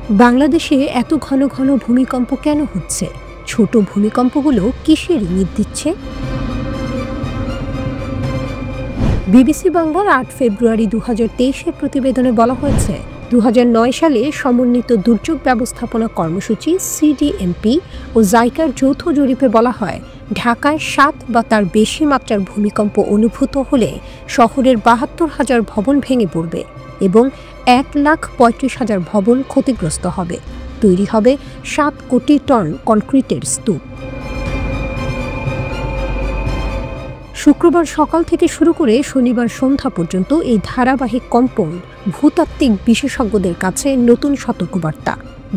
বাংলাদেশে এত ঘন ঘন ভূমিকম্প কেন হচ্ছে? ছোট ভূমিকম্পগুলো কিসের ইঙ্গিত দিচ্ছে? বিবিসি বাংলার ৮ ফেব্রুয়ারি ২০২৩-এর প্রতিবেদনে বলা হয়েছে, ২০০৯ সালে সমন্বিত দুর্যোগ ব্যবস্থাপনা কর্মসূচি সিডিএমপি ও জাইকার যৌথ জরিপে বলা হয়, ঢাকায় ৭ বা তার বেশি মাত্রার ভূমিকম্প অনুভূত হলে শহরের ৭২,০০০ ভবন ভেঙে পড়বে এবং ১,৩৫,০০০ ভবন ক্ষতিগ্রস্ত হবে। তৈরি হবে ৭ কোটি টন কনক্রিটের স্তূপ। শুক্রবার সকাল থেকে শুরু করে শনিবার সন্ধ্যা পর্যন্ত এই ধারাবাহিক কম্পন ভূতাত্ত্বিক বিশেষজ্ঞদের কাছে নতুন সতর্কবার্তা।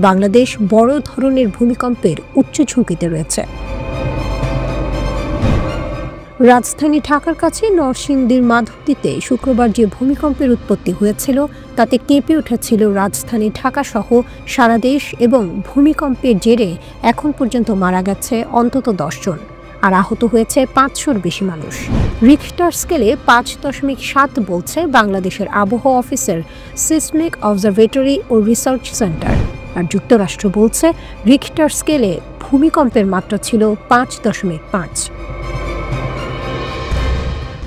বাংলাদেশ বড় ধরনের ভূমিকম্পের উচ্চ ঝুঁকিতে রয়েছে। রাজধানী ঢাকার কাছে নরসিংদীর মাধবদীতে শুক্রবার যে ভূমিকম্পের উৎপত্তি হয়েছিল তাতে কেঁপে উঠেছিল রাজধানী ঢাকা সহ সারা দেশ, এবং ভূমিকম্পের জেরে এখন পর্যন্ত মারা গেছে অন্তত ১০ জন আর আহত হয়েছে ৫০০-র বেশি মানুষ। রিখটার স্কেলে ৫.৭ বলছে বাংলাদেশের আবহাওয়া অফিসের সিসমিক অবজারভেটরি ও রিসার্চ সেন্টার, আর যুক্তরাষ্ট্র বলছে রিখটার স্কেলে ভূমিকম্পের মাত্রা ছিল ৫.৫।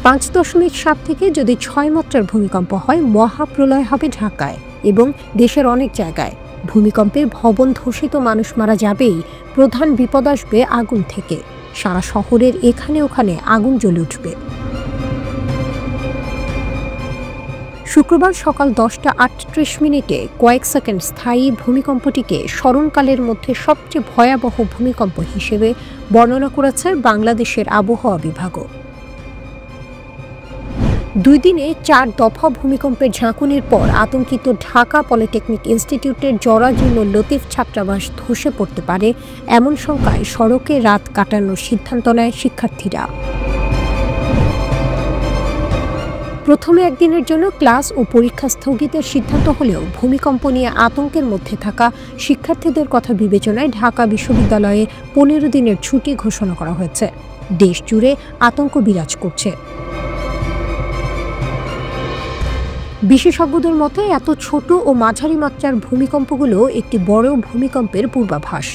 ৫.৭ থেকে যদি ৬ মাত্রার ভূমিকম্প হয়, মহাপ্রলয় হবে ঢাকায় এবং দেশের অনেক জায়গায়। ভূমিকম্পে ভবন ধসিত, মানুষ মারা যাবেই, প্রধান বিপদ আসবে আগুন থেকে। সারা শহরের এখানে ওখানে আগুন জ্বলে উঠবে। শুক্রবার সকাল ১০টা ৩৮ কয়েক সেকেন্ড স্থায়ী ভূমিকম্পটিকে স্মরণকালের মধ্যে সবচেয়ে ভয়াবহ ভূমিকম্প হিসেবে বর্ণনা করেছে বাংলাদেশের আবহাওয়া বিভাগও। ২ দিনে ৪ দফা ভূমিকম্পের ঝাঁকুনির পর আতঙ্কিত ঢাকা পলিটেকনিক ইনস্টিটিউটের জরাজীর্ণ লতিফ ছাত্রাবাস ধসে পড়তে পারে, এমন শঙ্কায় সড়কে রাত কাটানোর সিদ্ধান্ত নেয় শিক্ষার্থীরা। প্রথমে একদিনের জন্য ক্লাস ও পরীক্ষা স্থগিতের সিদ্ধান্ত হলেও ভূমিকম্প নিয়ে আতঙ্কের মধ্যে থাকা শিক্ষার্থীদের কথা বিবেচনায় ঢাকা বিশ্ববিদ্যালয়ে ১৫ দিনের ছুটি ঘোষণা করা হয়েছে। দেশ জুড়ে আতঙ্ক বিরাজ করছে। বিশেষজ্ঞদের মতে এত ছোট ও মাঝারি মাত্রার ভূমিকম্পগুলো একটি বড় ভূমিকম্পের পূর্বাভাস।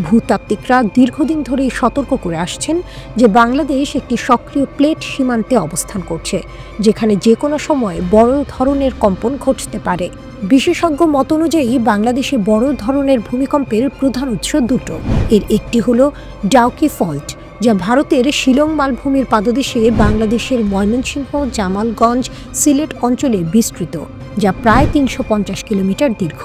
ভূতাত্ত্বিকরা দীর্ঘদিন ধরেই সতর্ক করে আসছেন যে বাংলাদেশ একটি সক্রিয় প্লেট সীমান্তে অবস্থান করছে, যেখানে যে কোনো সময় বড় ধরনের কম্পন ঘটতে পারে। বিশেষজ্ঞ মত অনুযায়ী বাংলাদেশে বড় ধরনের ভূমিকম্পের প্রধান উৎস দুটো। এর একটি হলো ডাউকি ফল্ট, যা ভারতের শিলং মালভূমির পাদদেশে বাংলাদেশের ময়মনসিংহ, জামালগঞ্জ, সিলেট অঞ্চলে বিস্তৃত, যা প্রায় ৩৫০ কিলোমিটার দীর্ঘ।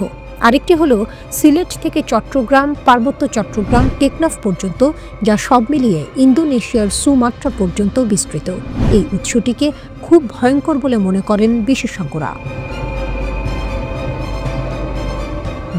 আরেকটি হলো সিলেট থেকে চট্টগ্রাম, পার্বত্য চট্টগ্রাম, টেকনাফ পর্যন্ত, যা সব মিলিয়ে ইন্দোনেশিয়ার সুমাত্রা পর্যন্ত বিস্তৃত। এই উৎসটিকে খুব ভয়ঙ্কর বলে মনে করেন বিশেষজ্ঞরা।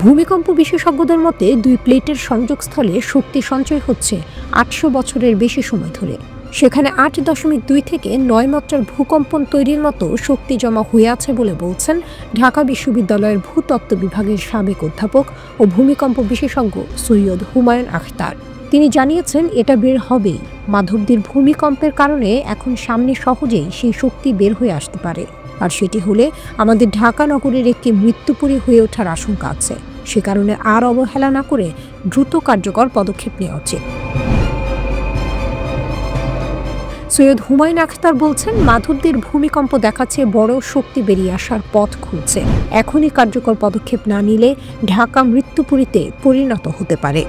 ভূমিকম্প বিশেষজ্ঞদের মতে ২ প্লেটের সংযোগস্থলে শক্তি সঞ্চয় হচ্ছে ৮০০ বছরের বেশি সময় ধরে। সেখানে ৮.২ থেকে ৯ মাত্রার ভূকম্পন তৈরির মতো শক্তি জমা হয়ে আছে বলে বলছেন ঢাকা বিশ্ববিদ্যালয়ের ভূতত্ত্ব বিভাগের সাবেক অধ্যাপক ও ভূমিকম্প বিশেষজ্ঞ সৈয়দ হুমায়ুন আখতার। তিনি জানিয়েছেন, এটা বের হবেই। মাধবদীর ভূমিকম্পের কারণে এখন সামনে সহজেই সেই শক্তি বের হয়ে আসতে পারে, আর সেটি হলে আমাদের ঢাকা নগরের একটি মৃত্যুপুরী হয়ে ওঠার আশঙ্কা আছে। সে কারণে আর অবহেলা না করে দ্রুত কার্যকর পদক্ষেপ নেওয়া উচিত। সৈয়দ হুমায়ুন আখতার বলছেন, মাধবদীর ভূমিকম্প দেখাচ্ছে বড় শক্তি বেরিয়ে আসার পথ খুলছে। এখনই কার্যকর পদক্ষেপ না নিলে ঢাকা মৃত্যুপুরীতে পরিণত হতে পারে।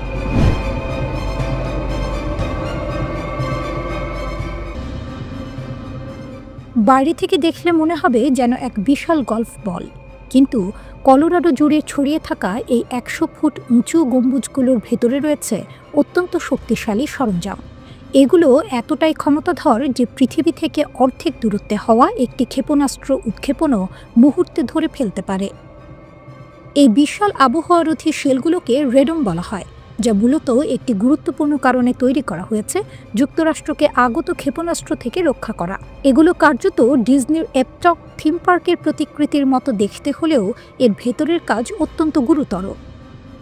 বাইরে থেকে দেখলে মনে হবে যেন এক বিশাল গল্ফ বল, কিন্তু কলোরাডো জুড়ে ছড়িয়ে থাকা এই ১০০ ফুট উঁচু গম্বুজগুলোর ভেতরে রয়েছে অত্যন্ত শক্তিশালী সরঞ্জাম। এগুলো এতটাই ক্ষমতাধর যে পৃথিবী থেকে অর্ধেক দূরত্বে হওয়া একটি ক্ষেপণাস্ত্র উৎক্ষেপণও মুহূর্তে ধরে ফেলতে পারে। এই বিশাল আবহাওয়ারোধী শেলগুলোকে রেডম বলা হয়, যা মূলত একটি গুরুত্বপূর্ণ কারণে তৈরি করা হয়েছে, যুক্তরাষ্ট্রকে আগত ক্ষেপণাস্ত্র থেকে রক্ষা করা। এগুলো কার্যত ডিজনির এপটক থিম পার্কের প্রতিকৃতির মতো দেখতে হলেও এর ভেতরের কাজ অত্যন্ত গুরুতর।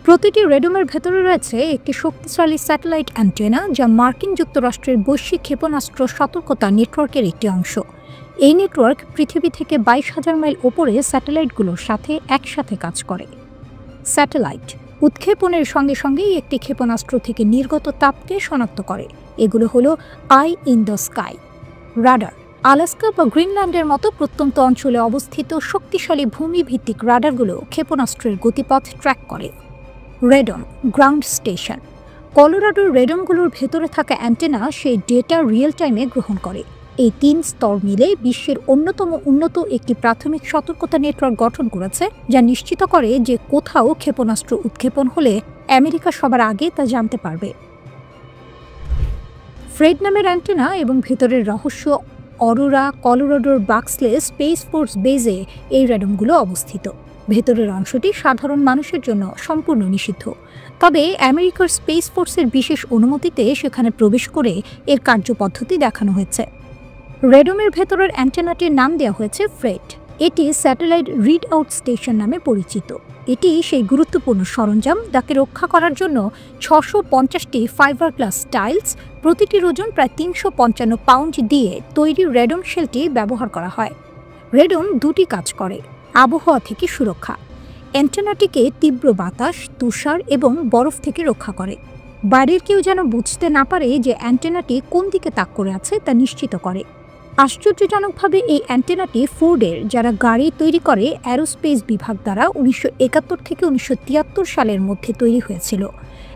প্রতিটি রেডমের ভেতরে রয়েছে একটি শক্তিশালী স্যাটেলাইট অ্যান্টেনা, যা মার্কিন যুক্তরাষ্ট্রের বৈশ্বিক ক্ষেপণাস্ত্র সতর্কতা নেটওয়ার্কের একটি অংশ। এই নেটওয়ার্ক পৃথিবী থেকে ২২,০০০ মাইল ওপরে স্যাটেলাইটগুলোর সাথে একসাথে কাজ করে। স্যাটেলাইট উৎক্ষেপণের সঙ্গে সঙ্গেই একটি ক্ষেপণাস্ত্র থেকে নির্গত তাপকে শনাক্ত করে। এগুলো হলো I in the sky. Radar Alaska বা গ্রিনল্যান্ডের মতো প্রত্যন্ত অঞ্চলে অবস্থিত শক্তিশালী ভূমিভিত্তিক রাডারগুলো ক্ষেপণাস্ত্রের গতিপথ ট্র্যাক করে। রেডন গ্রাউন্ড স্টেশন কলোরাডোর রেডনগুলোর ভেতরে থাকা অ্যান্টেনা সেই ডেটা রিয়েল টাইমে গ্রহণ করে। এই 3 স্তর মিলে বিশ্বের অন্যতম উন্নত একটি প্রাথমিক সতর্কতা নেটওয়ার্ক গঠন করেছে, যা নিশ্চিত করে যে কোথাও ক্ষেপণাস্ত্র উৎক্ষেপণ হলে আমেরিকা সবার আগে তা জানতে পারবে। ফ্রেড নামের অ্যান্টেনা এবং ভেতরের রহস্য অরোরা কলোরাডোর বাক্সলে স্পেস ফোর্স বেজে এই রেডনগুলো অবস্থিত। ভেতরের অংশটি সাধারণ মানুষের জন্য সম্পূর্ণ নিষিদ্ধ, তবে আমেরিকার স্পেস ফোর্সের বিশেষ অনুমতিতে সেখানে প্রবেশ করে এর কার্যপদ্ধতি দেখানো হয়েছে। রেডমের ভেতরের অ্যান্টেনাটির নাম দেওয়া হয়েছে ফ্রেড। এটি স্যাটেলাইট রিড আউট স্টেশন নামে পরিচিত। এটি সেই গুরুত্বপূর্ণ সরঞ্জাম যাকে রক্ষা করার জন্য 650টি ফাইবার গ্লাস টাইলস, প্রতিটির ওজন প্রায় 355 পাউন্ড দিয়ে তৈরি রেডন শেলটি ব্যবহার করা হয়। রেডন দুটি কাজ করে: আবহাওয়া থেকে সুরক্ষা, অ্যান্টেনাটিকে তীব্র বাতাস, তুষার এবং বরফ থেকে রক্ষা করে। বাইরের কেউ যেন বুঝতে না পারে যে অ্যান্টেনাটি কোন দিকে তাক করে আছে তা নিশ্চিত করে। আশ্চর্যজনকভাবে এই অ্যান্টেনাটি ফোর্ডের, যারা গাড়ি তৈরি করে, অ্যারোস্পেস বিভাগ দ্বারা 1971 থেকে 1973 সালের মধ্যে তৈরি হয়েছিল।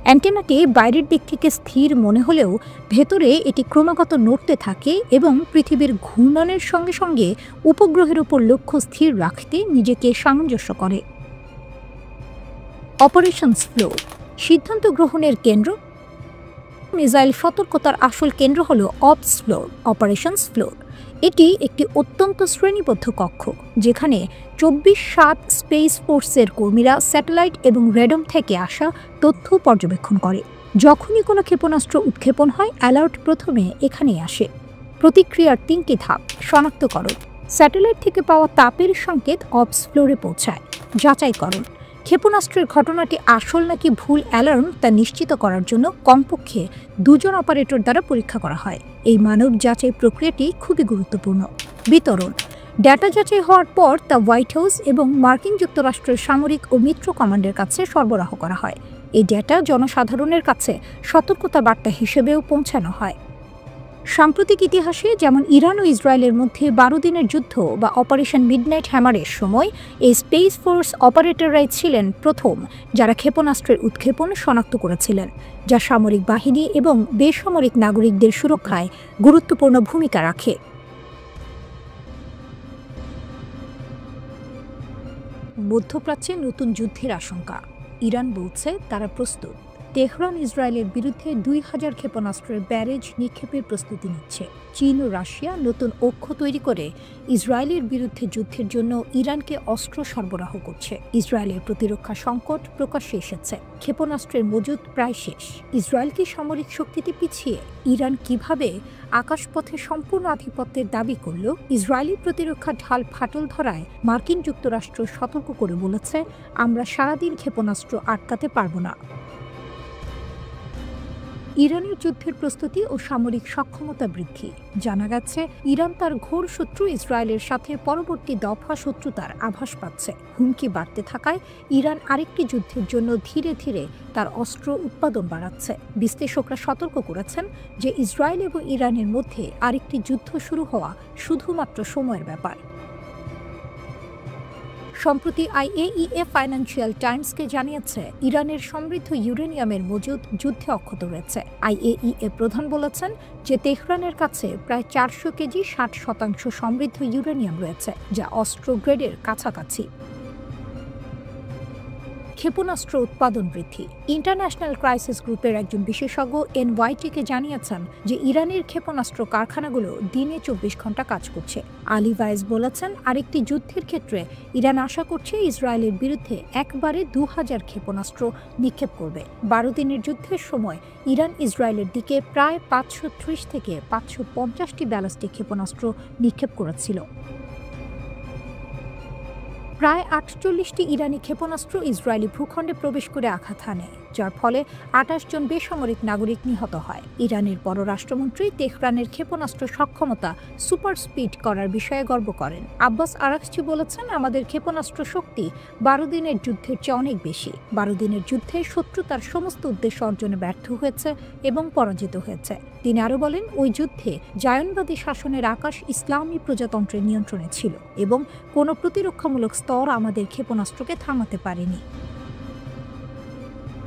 অ্যান্টেনাটি বাইরের দিক থেকে স্থির মনে হলেও ভেতরে এটি ক্রমাগত নড়তে থাকে এবং পৃথিবীর ঘূর্ণনের সঙ্গে সঙ্গে উপগ্রহের উপর লক্ষ্য স্থির রাখতে নিজেকে সামঞ্জস্য করে। অপারেশনস ফ্লোর সিদ্ধান্ত গ্রহণের কেন্দ্র। মিসাইল সতর্কতার আসল কেন্দ্র হল অপস ফ্লোর, অপারেশনস ফ্লোর। এটি একটি অত্যন্ত শ্রেণীবদ্ধ কক্ষ, যেখানে 24/7 স্পেস ফোর্সের কর্মীরা স্যাটেলাইট এবং রেডম থেকে আসা তথ্য পর্যবেক্ষণ করে। যখনই কোনো ক্ষেপণাস্ত্র উৎক্ষেপণ হয়, অ্যালার্ট প্রথমে এখানেই আসে। প্রতিক্রিয়ার 3টি ধাপ: শনাক্তকরণ, স্যাটেলাইট থেকে পাওয়া তাপের সংকেত অপস ফ্লোরে পৌঁছায়; যাচাইকরণ, ক্ষেপণাস্ত্রের ঘটনাটি আসল নাকি ভুল অ্যালার্ম তা নিশ্চিত করার জন্য কমপক্ষে 2 জন অপারেটর দ্বারা পরীক্ষা করা হয়। এই মানব যাচাই প্রক্রিয়াটি খুবই গুরুত্বপূর্ণ। বিতরণ, ডেটা যাচাই হওয়ার পর তা হোয়াইট হাউস এবং মার্কিন যুক্তরাষ্ট্রের সামরিক ও মিত্র কমান্ডের কাছে সরবরাহ করা হয়। এই ডেটা জনসাধারণের কাছে সতর্কতা বার্তা হিসেবেও পৌঁছানো হয়। সাম্প্রতিক ইতিহাসে, যেমন ইরান ও ইসরায়েলের মধ্যে 12 দিনের যুদ্ধ বা অপারেশন মিডনাইট হ্যামারের সময়, এই স্পেস ফোর্স অপারেটররাই ছিলেন প্রথম যারা ক্ষেপণাস্ত্রের উৎক্ষেপণ শনাক্ত করেছিলেন, যা সামরিক বাহিনী এবং বেসামরিক নাগরিকদের সুরক্ষায় গুরুত্বপূর্ণ ভূমিকা রাখে। মধ্যপ্রাচ্যে নতুন যুদ্ধের আশঙ্কা। ইরান বলছে তারা প্রস্তুত। তেহরান ইসরায়েলের বিরুদ্ধে 2000 ক্ষেপণাস্ত্রের ব্যারেজ নিক্ষেপের প্রস্তুতি নিচ্ছে। চীন ও রাশিয়া নতুন অক্ষ তৈরি করে ইসরায়েলের বিরুদ্ধে যুদ্ধের জন্য ইরানকে অস্ত্র সরবরাহ করছে। ইসরায়েলের প্রতিরক্ষা সংকট প্রকাশ্যে এসেছে। ক্ষেপণাস্ত্রের মজুদ প্রায় শেষ। ইসরায়েলকে সামরিক শক্তিতে পিছিয়ে ইরান কিভাবে আকাশপথে সম্পূর্ণ আধিপত্যের দাবি করল? ইসরায়েলি প্রতিরক্ষা ঢাল ফাটল ধরায় মার্কিন যুক্তরাষ্ট্র সতর্ক করে বলেছে, আমরা সারাদিন ক্ষেপণাস্ত্র আটকাতে পারব না। ইরানের যুদ্ধের প্রস্তুতি ও সামরিক সক্ষমতা বৃদ্ধি। জানা গেছে, ইরান তার ঘোর শত্রু ইসরায়েলের সাথে পরবর্তী দফা শত্রুতার আভাস পাচ্ছে। হুমকি বাড়তে থাকায় ইরান আরেকটি যুদ্ধের জন্য ধীরে ধীরে তার অস্ত্র উৎপাদন বাড়াচ্ছে। বিশ্লেষকরা সতর্ক করেছেন যে ইসরায়েল এবং ইরানের মধ্যে আরেকটি যুদ্ধ শুরু হওয়া শুধুমাত্র সময়ের ব্যাপার। সম্প্রতি IAEA ফাইন্যান্সিয়াল টাইমসকে জানিয়েছে, ইরানের সমৃদ্ধ ইউরেনিয়ামের মজুদ যুদ্ধে অক্ষত রয়েছে। IAEA প্রধান বলেছেন যে তেহরানের কাছে প্রায় 400 কেজি 60% সমৃদ্ধ ইউরেনিয়াম রয়েছে, যা অস্ত্র গ্রেডের কাছাকাছি। ক্ষেপণাস্ত্র উৎপাদন বৃদ্ধি। ইন্টারন্যাশনাল ক্রাইসিস গ্রুপের একজন বিশেষজ্ঞ NYT-কে জানিয়েছেন যে ইরানের ক্ষেপণাস্ত্র কারখানাগুলো দিনে 24 ঘন্টা কাজ করছে। আলী ভাইজ বলেছেন, আরেকটি যুদ্ধের ক্ষেত্রে ইরান আশা করছে ইসরায়েলের বিরুদ্ধে একবারে 2000 ক্ষেপণাস্ত্র নিক্ষেপ করবে। 12 দিনের যুদ্ধের সময় ইরান ইসরায়েলের দিকে প্রায় 530 থেকে 550টি ব্যালিস্টিক ক্ষেপণাস্ত্র নিক্ষেপ করেছিল। প্রায় ৪৮টি ইরানি ক্ষেপণাস্ত্র ইসরায়েলি ভূখণ্ডে প্রবেশ করে আঘাত হানে, যার ফলে ২৮ জন বেসামরিক নাগরিক নিহত হয়। ইরানের পররাষ্ট্রমন্ত্রী তেহরানের ক্ষেপণাস্ত্র সক্ষমতা সুপার স্পিড করার বিষয়ে গর্ব করেন। আব্বাস আরাকচি বলেছেন, আমাদের ক্ষেপণাস্ত্র শক্তি ১২ দিনের যুদ্ধের চেয়ে অনেক বেশি। ১২ দিনের যুদ্ধে শত্রু তার সমস্ত উদ্দেশ্য অর্জনে ব্যর্থ হয়েছে এবং পরাজিত হয়েছে। তিনি আরও বলেন, ওই যুদ্ধে জায়নবাদী শাসনের আকাশ ইসলামী প্রজাতন্ত্রের নিয়ন্ত্রণে ছিল এবং কোনো প্রতিরক্ষামূলক স্তর আমাদের ক্ষেপণাস্ত্রকে থামাতে পারেনি।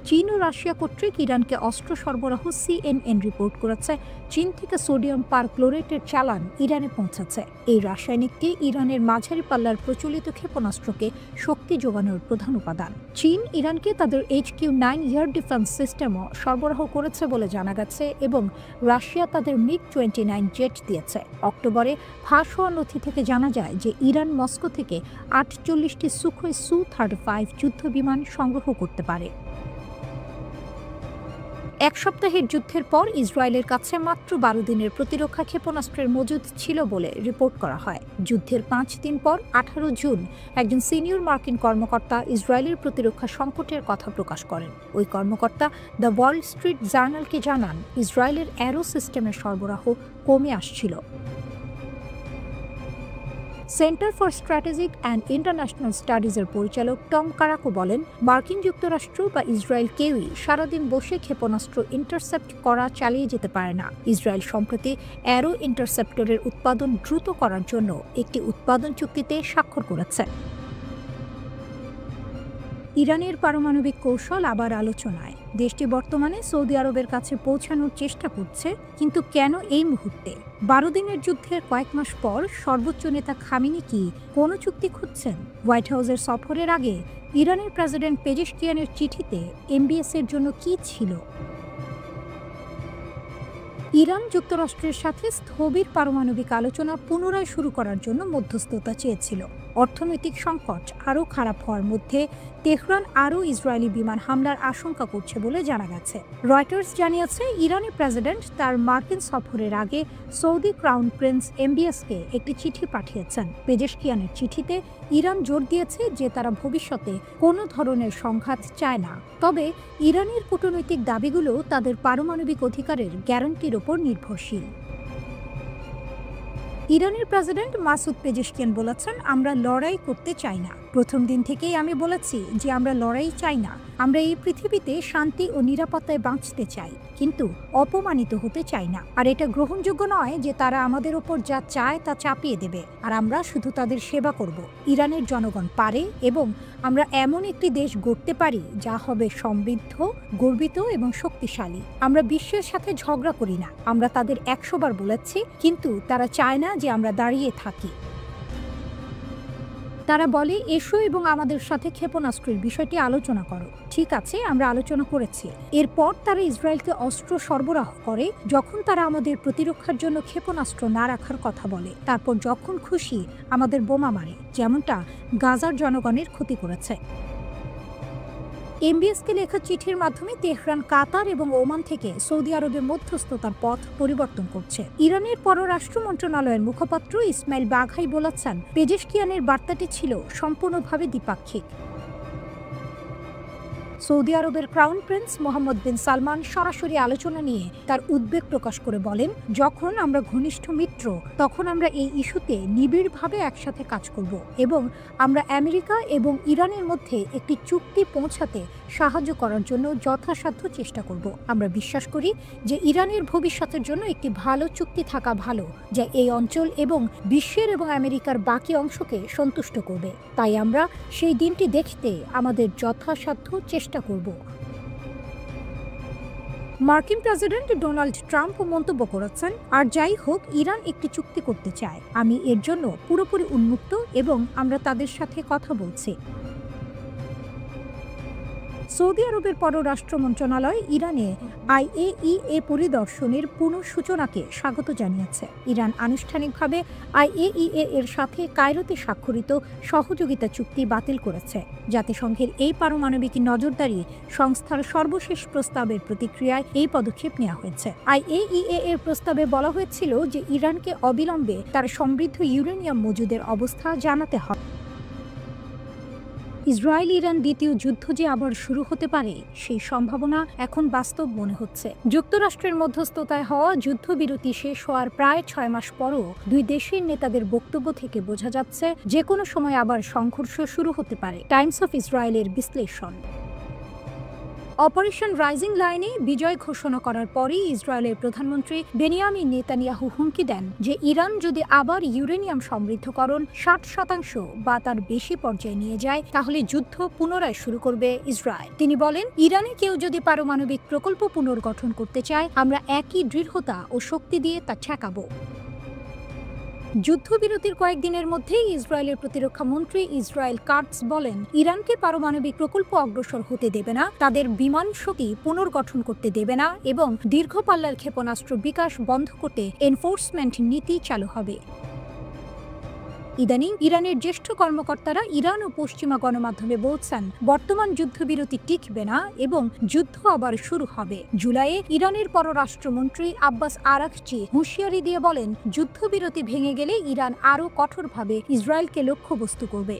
চীন ও রাশিয়া কর্তৃক ইরানকে অস্ত্র সরবরাহ CNN রিপোর্ট করেছে, চীন থেকে সোডিয়াম পারক্লোরেটের চালান ইরানে পৌঁছেছে। এই রাসায়নিকটি ইরানের মাঝারি পাল্লার প্রচলিত ক্ষেপণাস্ত্রকে শক্তি যোগানোর প্রধান উপাদান। চীন ইরানকে তাদের HQ-9 এয়ার ডিফেন্স সিস্টেমও সরবরাহ করেছে বলে জানা গেছে এবং রাশিয়া তাদের MiG-29 জেট দিয়েছে। অক্টোবরে ফাঁস হওয়া নথি থেকে জানা যায় যে ইরান মস্কো থেকে ৪৮টি সুখোই Su-35 যুদ্ধ বিমান সংগ্রহ করতে পারে। এক সপ্তাহের যুদ্ধের পর ইসরায়েলের কাছে মাত্র ১২ দিনের প্রতিরক্ষা ক্ষেপণাস্ত্রের মজুদ ছিল বলে রিপোর্ট করা হয়। যুদ্ধের ৫ দিন পর ১৮ জুন একজন সিনিয়র মার্কিন কর্মকর্তা ইসরায়েলের প্রতিরক্ষা সংকটের কথা প্রকাশ করেন। ওই কর্মকর্তা দ্য ওয়াল স্ট্রিট জার্নালকে জানান, ইসরায়েলের অ্যারো সিস্টেমের সরবরাহ কমে আসছিল। Center for Strategic and International স্টাডিজের পরিচালক টম কারাকো বলেন, মার্কিন যুক্তরাষ্ট্র বা ইসরায়েল কেউই সারাদিন বসে ক্ষেপণাস্ত্র ইন্টারসেপ্ট করা চালিয়ে যেতে পারে না। ইসরায়েল সম্প্রতি অ্যারো ইন্টারসেপ্টরের উৎপাদন দ্রুত করার জন্য একটি উৎপাদন চুক্তিতে স্বাক্ষর করেছে। ইরানের পারমাণবিক কৌশল আবার আলোচনায়। দেশটি বর্তমানে সৌদি আরবের কাছে পৌঁছানোর চেষ্টা করছে, কিন্তু কেন এই মুহূর্তে? ১২ দিনের যুদ্ধের কয়েক মাস পর সর্বোচ্চ নেতা খামেনি কি কোনো চুক্তি খুঁজছেন? হোয়াইট হাউসের সফরের আগে ইরানের প্রেসিডেন্ট পেজেশকিয়ানের চিঠিতে MBS এর জন্য কি ছিল? ইরান যুক্তরাষ্ট্রের সাথে স্থবির পারমাণবিক আলোচনা পুনরায় শুরু করার জন্য মধ্যস্থতা চেয়েছিল। অর্থনৈতিক সংকট আরও খারাপ হওয়ার মধ্যে তেহরান আরও ইসরায়েলি বিমান হামলার আশঙ্কা করছে বলে জানা গেছে। রয়টার্স জানিয়েছে, ইরানি প্রেসিডেন্ট তার মার্কিন সফরের আগে সৌদি ক্রাউন প্রিন্স MBSকে একটি চিঠি পাঠিয়েছেন। পেজেশকিয়ানের চিঠিতে ইরান জোর দিয়েছে যে তারা ভবিষ্যতে কোনো ধরনের সংঘাত চায় না, তবে ইরানের কূটনৈতিক দাবিগুলো তাদের পারমাণবিক অধিকারের গ্যারান্টির ওপর নির্ভরশীল। ইরানের প্রেসিডেন্ট মাসুদ পেজেশকিয়ান বলেছেন, আমরা লড়াই করতে চাই না। প্রথম দিন থেকেই আমি বলেছি যে আমরা লড়াই চাই না। আমরা এই পৃথিবীতে শান্তি ও নিরাপত্তায় বাঁচতে চাই, কিন্তু অপমানিত হতে চাই না। আর এটা গ্রহণযোগ্য নয় যে তারা আমাদের ওপর যা চায় তা চাপিয়ে দেবে আর আমরা শুধু তাদের সেবা করব। ইরানের জনগণ পারে এবং আমরা এমন একটি দেশ গড়তে পারি যা হবে সমৃদ্ধ, গর্বিত এবং শক্তিশালী। আমরা বিশ্বের সাথে ঝগড়া করি না। আমরা তাদের ১০০ বার বলেছি, কিন্তু তারা চায় না যে আমরা দাঁড়িয়ে থাকি। তারা বলে, এসো এবং আমাদের সাথে ক্ষেপণাস্ত্রের বিষয়টি আলোচনা করো। ঠিক আছে, আমরা আলোচনা করেছি। এরপর তারা ইসরায়েলকে অস্ত্র সরবরাহ করে যখন তারা আমাদের প্রতিরক্ষার জন্য ক্ষেপণাস্ত্র না রাখার কথা বলে। তারপর যখন খুশি আমাদের বোমা মারে, যেমনটা গাজার জনগণের ক্ষতি করেছে। MBSকে লেখা চিঠির মাধ্যমে তেহরান কাতার এবং ওমান থেকে সৌদি আরবের মধ্যস্থতার পথ পরিবর্তন করছে। ইরানের পররাষ্ট্র মন্ত্রণালয়ের মুখপাত্র ইসমাইল বাঘাই বলেছেন, পেজেশকিয়ানের বার্তাটি ছিল সম্পূর্ণভাবে দ্বিপাক্ষিক। সৌদি আরবের ক্রাউন প্রিন্স মোহাম্মদ বিন সালমান সরাসরি আলোচনা নিয়ে তার উদ্বেগ প্রকাশ করে বলেন, যখন আমরা ঘনিষ্ঠ মিত্র তখন আমরা এই ইস্যুতে নিবিড়ভাবে একসাথে কাজ করব এবং আমরা আমেরিকা এবং ইরানের মধ্যে একটি চুক্তি পৌঁছাতে সাহায্য করার জন্য যথাসাধ্য চেষ্টা করব। আমরা বিশ্বাস করি যে ইরানের ভবিষ্যতের জন্য একটি ভালো চুক্তি থাকা ভালো, যা এই অঞ্চল এবং বিশ্বের এবং আমেরিকার বাকি অংশকে সন্তুষ্ট করবে। তাই আমরা সেই দিনটি দেখতে আমাদের যথাসাধ্য চেষ্টা করব। মার্কিন প্রেসিডেন্ট ডোনাল্ড ট্রাম্প মন্তব্য করেছেন, আর যাই হোক, ইরান একটি চুক্তি করতে চায়। আমি এর জন্য পুরোপুরি উন্মুক্ত এবং আমরা তাদের সাথে কথা বলছি। সৌদি আরবের পররাষ্ট্র মন্ত্রণালয় ইরানে IAEA পরিদর্শনের পুনঃসূচনাকে স্বাগত জানিয়েছে। ইরান আনুষ্ঠানিকভাবে IAEA এর সাথে কায়রোতে স্বাক্ষরিত সহযোগিতা চুক্তি বাতিল করেছে। জাতিসংঘের এই পারমাণবিক নজরদারি সংস্থার সর্বশেষ প্রস্তাবের প্রতিক্রিয়ায় এই পদক্ষেপ নেওয়া হয়েছে। IAEA এর প্রস্তাবে বলা হয়েছিল যে ইরানকে অবিলম্বে তার সমৃদ্ধ ইউরেনিয়াম মজুদের অবস্থা জানাতে হবে। ইসরায়েল ইরান দ্বিতীয় যুদ্ধ যে আবার শুরু হতে পারে সেই সম্ভাবনা এখন বাস্তব মনে হচ্ছে। যুক্তরাষ্ট্রের মধ্যস্থতায় হওয়া যুদ্ধবিরতি শেষ হওয়ার প্রায় 6 মাস পরও দুই দেশের নেতাদের বক্তব্য থেকে বোঝা যাচ্ছে যে কোনো সময় আবার সংঘর্ষ শুরু হতে পারে। টাইমস অফ ইসরায়েলের বিশ্লেষণ। অপারেশন রাইজিং লাইনে বিজয় ঘোষণা করার পরই ইসরায়েলের প্রধানমন্ত্রী বেনিয়ামিন নেতানিয়াহু হুমকি দেন যে ইরান যদি আবার ইউরেনিয়াম সমৃদ্ধকরণ 60% বা তার বেশি পর্যায়ে নিয়ে যায় তাহলে যুদ্ধ পুনরায় শুরু করবে ইসরায়েল। তিনি বলেন, ইরানে কেউ যদি পারমাণবিক প্রকল্প পুনর্গঠন করতে চায় আমরা একই দৃঢ়তা ও শক্তি দিয়ে তা ঠেকাবো। যুদ্ধবিরতির কয়েকদিনের মধ্যেই ইসরায়েলের প্রতিরক্ষা মন্ত্রী ইসরায়েল কাটস বলেন, ইরানকে পারমাণবিক প্রকল্প অগ্রসর হতে দেবে না, তাদের বিমান শক্তি পুনর্গঠন করতে দেবে না এবং দীর্ঘ পাল্লার ক্ষেপণাস্ত্র বিকাশ বন্ধ করতে এনফোর্সমেন্ট নীতি চালু হবে। ইদানিং ইরানের জ্যেষ্ঠ কর্মকর্তারা ইরান ও পশ্চিমা গণমাধ্যমে বলছেন বর্তমান যুদ্ধবিরতি টিকবে না এবং যুদ্ধ আবার শুরু হবে। জুলাইয়ে ইরানের পররাষ্ট্রমন্ত্রী আব্বাস আরাকচি হুঁশিয়ারি দিয়ে বলেন, যুদ্ধবিরতি ভেঙে গেলে ইরান আরও কঠোরভাবে ইসরায়েলকে লক্ষ্যবস্তু করবে।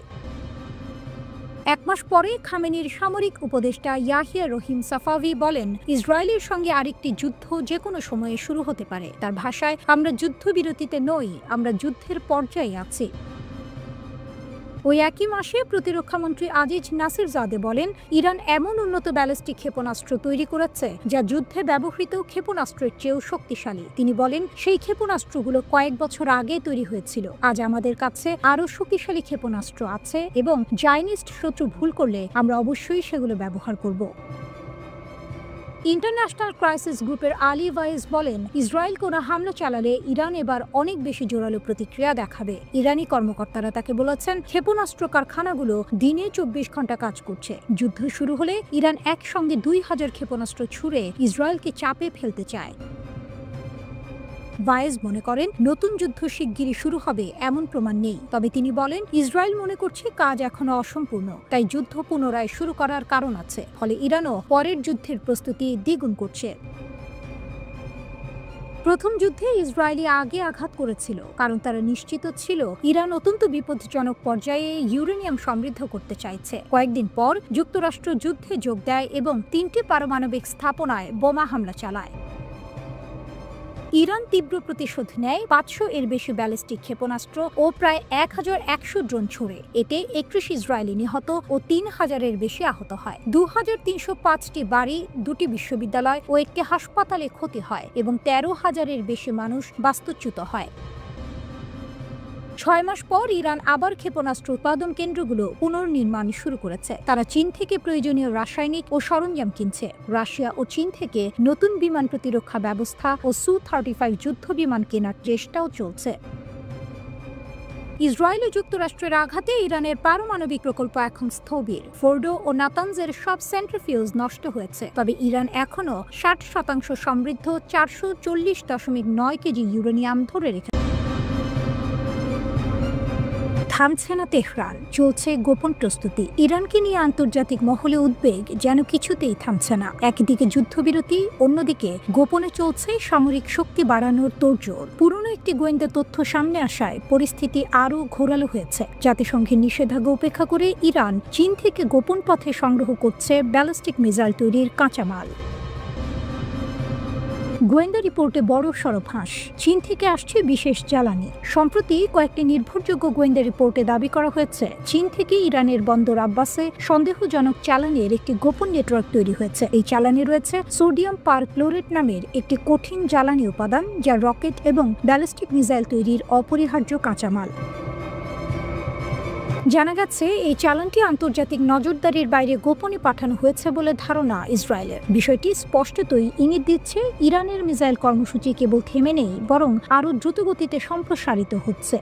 1 মাস পরে খামেনির সামরিক উপদেষ্টা ইয়াহিয়া রহিম সাফাভি বলেন, ইসরায়েলের সঙ্গে আরেকটি যুদ্ধ যে কোনো সময়ে শুরু হতে পারে। তার ভাষায়, আমরা যুদ্ধবিরতিতে নই, আমরা যুদ্ধের পর্যায়ে আছি। ওই একই মাসে প্রতিরক্ষামন্ত্রী আজিজ নাসিরজাদে বলেন, ইরান এমন উন্নত ব্যালিস্টিক ক্ষেপণাস্ত্র তৈরি করেছে যা যুদ্ধে ব্যবহৃত ক্ষেপণাস্ত্রের চেয়েও শক্তিশালী। তিনি বলেন, সেই ক্ষেপণাস্ত্রগুলো কয়েক বছর আগে তৈরি হয়েছিল। আজ আমাদের কাছে আরও শক্তিশালী ক্ষেপণাস্ত্র আছে এবং জায়নিস্ট শত্রু ভুল করলে আমরা অবশ্যই সেগুলো ব্যবহার করব। ইন্টারন্যাশনাল ক্রাইসিস গ্রুপের আলী ওয়াইজ বলেন, ইসরায়েল কোনো হামলা চালালে ইরান এবার অনেক বেশি জোরালো প্রতিক্রিয়া দেখাবে। ইরানি কর্মকর্তারা তাকে বলেছেন, ক্ষেপণাস্ত্র কারখানাগুলো দিনে 24 ঘন্টা কাজ করছে। যুদ্ধ শুরু হলে ইরান একসঙ্গে 2000 ক্ষেপণাস্ত্র ছুড়ে ইসরায়েলকে চাপে ফেলতে চায়। ওয়াইজ মনে করেন, নতুন যুদ্ধ শিগগিরই শুরু হবে এমন প্রমাণ নেই। তবে তিনি বলেন, ইসরায়েল মনে করছে কাজ এখনো অসম্পূর্ণ, তাই যুদ্ধ পুনরায় শুরু করার কারণ আছে। ফলে ইরানও পরের যুদ্ধের প্রস্তুতি দ্বিগুণ করছে। প্রথম যুদ্ধে ইসরায়েলি আগে আঘাত করেছিল কারণ তারা নিশ্চিত ছিল ইরান অত্যন্ত বিপজ্জনক পর্যায়ে ইউরেনিয়াম সমৃদ্ধ করতে চাইছে। কয়েকদিন পর যুক্তরাষ্ট্র যুদ্ধে যোগ দেয় এবং 3টি পারমাণবিক স্থাপনায় বোমা হামলা চালায়। ইরান তীব্র প্রতিশোধ নেয় 500 এর বেশি ব্যালিস্টিক ক্ষেপণাস্ত্র ও প্রায় 1100 ড্রোন ছুড়ে। এতে 31 ইসরায়েলি নিহত ও 3000-এর বেশি আহত হয়। 2305টি বাড়ি, 2টি বিশ্ববিদ্যালয় ও একটি হাসপাতালে ক্ষতি হয় এবং 13,000-এর বেশি মানুষ বাস্তুচ্যুত হয়। 6 মাস পর ইরান আবার ক্ষেপণাস্ত্র উৎপাদন কেন্দ্রগুলো পুনর্নির্মাণ শুরু করেছে। তারা চীন থেকে প্রয়োজনীয় রাসায়নিক ও সরঞ্জাম কিনছে। রাশিয়া ও চীন থেকে নতুন বিমান প্রতিরক্ষা ব্যবস্থা ও সু-35 যুদ্ধ বিমান কেনার চেষ্টাও চলছে। ইসরায়েল ও যুক্তরাষ্ট্রের আঘাতে ইরানের পারমাণবিক প্রকল্প এখন স্থবির। ফোর্ডো ও নাতানজের সব সেন্ট্রিফিউজ নষ্ট হয়েছে। তবে ইরান এখনও 60% সমৃদ্ধ 440.9 কেজি ইউরেনিয়াম ধরে রেখেছে। থামছে না তেহরান, চলছে গোপন প্রস্তুতি। ইরানকে নিয়ে আন্তর্জাতিক মহলে উদ্বেগ যেন কিছুতেই থামছে না। একদিকে যুদ্ধবিরতি, অন্যদিকে গোপনে চলছে সামরিক শক্তি বাড়ানোর তোড়জোড়। পুরনো একটি গোয়েন্দা তথ্য সামনে আসায় পরিস্থিতি আরও ঘোরালো হয়েছে। জাতিসংঘের নিষেধাজ্ঞা উপেক্ষা করে ইরান চীন থেকে গোপন পথে সংগ্রহ করছে ব্যালিস্টিক মিসাইল তৈরির কাঁচামাল। গোয়েন্দা রিপোর্টে বড় সড় ফাঁস, চীন থেকে আসছে বিশেষ জ্বালানি। সম্প্রতি কয়েকটি নির্ভরযোগ্য গোয়েন্দা রিপোর্টে দাবি করা হয়েছে চীন থেকে ইরানের বন্দর আব্বাসে সন্দেহজনক চালানের একটি গোপন নেটওয়ার্ক তৈরি হয়েছে। এই চালানে রয়েছে সোডিয়াম পারক্লোরেট নামের একটি কঠিন জ্বালানি উপাদান, যা রকেট এবং ব্যালিস্টিক মিসাইল তৈরির অপরিহার্য কাঁচামাল। জানা গেছে এই চালানটি আন্তর্জাতিক নজরদারির বাইরে গোপনে পাঠানো হয়েছে বলে ধারণা ইসরায়েলের। বিষয়টি স্পষ্টতই ইঙ্গিত দিচ্ছে ইরানের মিসাইল কর্মসূচি কেবল থেমে নেই, বরং আরও দ্রুতগতিতে সম্প্রসারিত হচ্ছে।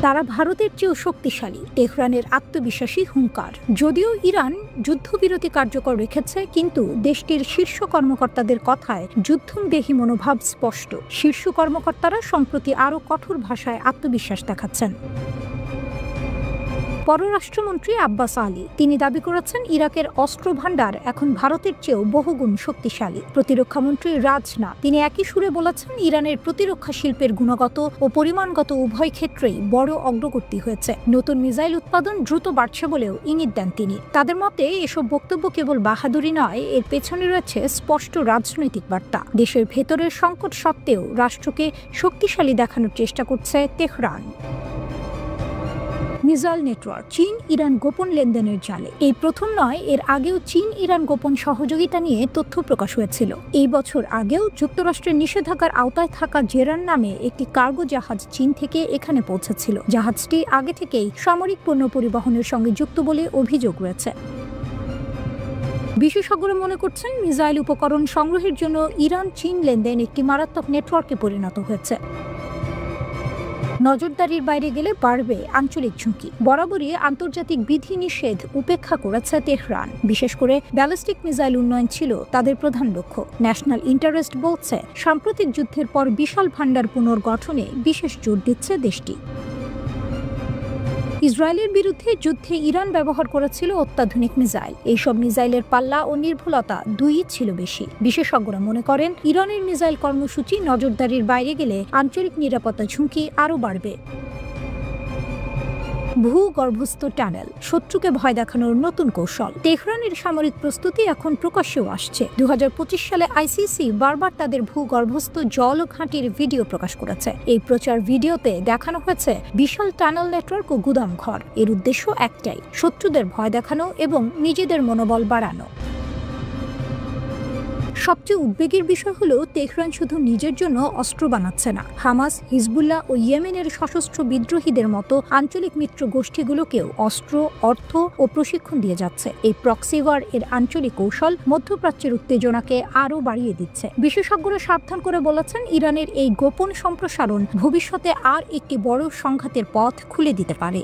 তারা ভারতের চেয়েও শক্তিশালী, তেহরানের আত্মবিশ্বাসী হুঙ্কার। যদিও ইরান যুদ্ধবিরতি কার্যকর রেখেছে, কিন্তু দেশটির শীর্ষ কর্মকর্তাদের কথায় যুদ্ধমদেহী মনোভাব স্পষ্ট। শীর্ষ কর্মকর্তারা সম্প্রতি আরও কঠোর ভাষায় আত্মবিশ্বাস দেখাচ্ছেন। পররাষ্ট্রমন্ত্রী আব্বাস আলী তিনি দাবি করেছেন ইরাকের অস্ত্র ভান্ডার এখন ভারতের চেয়েও বহুগুণ শক্তিশালী। প্রতিরক্ষামন্ত্রী রাজনাথ তিনি একই সুরে বলেছেন ইরানের প্রতিরক্ষা শিল্পের গুণগত ও পরিমাণগত উভয় ক্ষেত্রেই বড় অগ্রগতি হয়েছে। নতুন মিসাইল উৎপাদন দ্রুত বাড়ছে বলেও ইঙ্গিত দেন তিনি। তাদের মতে এসব বক্তব্য কেবল বাহাদুরি নয়, এর পেছনে রয়েছে স্পষ্ট রাজনৈতিক বার্তা। দেশের ভেতরের সংকট সত্ত্বেও রাষ্ট্রকে শক্তিশালী দেখানোর চেষ্টা করছে তেহরান। মিসাইল নেটওয়ার্ক, চীন ইরান গোপন লেনদেনের জালে। এই প্রথম নয়, এর আগেও চীন ইরান গোপন সহযোগিতা নিয়ে তথ্য প্রকাশ হয়েছিল। এই বছর আগেও যুক্তরাষ্ট্রের নিষেধাজ্ঞার আওতায় থাকা জেরান নামে একটি কার্গো জাহাজ চীন থেকে এখানে পৌঁছেছিল। জাহাজটি আগে থেকেই সামরিক পণ্য পরিবহনের সঙ্গে যুক্ত বলে অভিযোগ রয়েছে। বিশেষজ্ঞরা মনে করছেন মিসাইল উপকরণ সংগ্রহের জন্য ইরান চীন লেনদেন একটি মারাত্মক নেটওয়ার্কে পরিণত হয়েছে। নজরদারির বাইরে গেলে বাড়বে আঞ্চলিক ঝুঁকি। বরাবরই আন্তর্জাতিক বিধিনিষেধ উপেক্ষা করেছে তেহরান। বিশেষ করে ব্যালিস্টিক মিসাইল উন্নয়ন ছিল তাদের প্রধান লক্ষ্য। ন্যাশনাল ইন্টারেস্ট বলছে সাম্প্রতিক যুদ্ধের পর বিশাল ভান্ডার পুনর্গঠনে বিশেষ জোর দিচ্ছে দেশটি। ইসরায়েলের বিরুদ্ধে যুদ্ধে ইরান ব্যবহার করেছিল অত্যাধুনিক মিসাইল। এইসব মিসাইলের পাল্লা ও নির্ভুলতা দুইই ছিল বেশি। বিশেষজ্ঞরা মনে করেন ইরানের মিসাইল কর্মসূচি নজরদারির বাইরে গেলে আঞ্চলিক নিরাপত্তা ঝুঁকি আরও বাড়বে। ভূগর্ভস্থ টানেল, শত্রুকে ভয় দেখানোর নতুন কৌশল। তেহরানের সামরিক প্রস্তুতি এখন প্রকাশ্যেও আসছে। 2025 সালে আইসিসি বারবার তাদের ভূগর্ভস্থ জল ঘাঁটির ভিডিও প্রকাশ করেছে। এই প্রচার ভিডিওতে দেখানো হয়েছে বিশাল টানেল নেটওয়ার্ক ও গুদাম ঘর। এর উদ্দেশ্য একটাই, শত্রুদের ভয় দেখানো এবং নিজেদের মনোবল বাড়ানো। সবচেয়ে উদ্বেগের বিষয় হলো তেহরান শুধু নিজের জন্য অস্ত্র বানাচ্ছে না, হামাস, হিজবুল্লাহ ও ইয়েমেনের সশস্ত্র বিদ্রোহীদের মতো আঞ্চলিক মিত্র গোষ্ঠীগুলোকেও অস্ত্র, অর্থ ও প্রশিক্ষণ দিয়ে যাচ্ছে। এই প্রক্সি ওয়ার এর আঞ্চলিক কৌশল মধ্যপ্রাচ্যের উত্তেজনাকে আরও বাড়িয়ে দিচ্ছে। বিশেষজ্ঞরা সাবধান করে বলেছেন ইরানের এই গোপন সম্প্রসারণ ভবিষ্যতে আর একটি বড় সংঘাতের পথ খুলে দিতে পারে।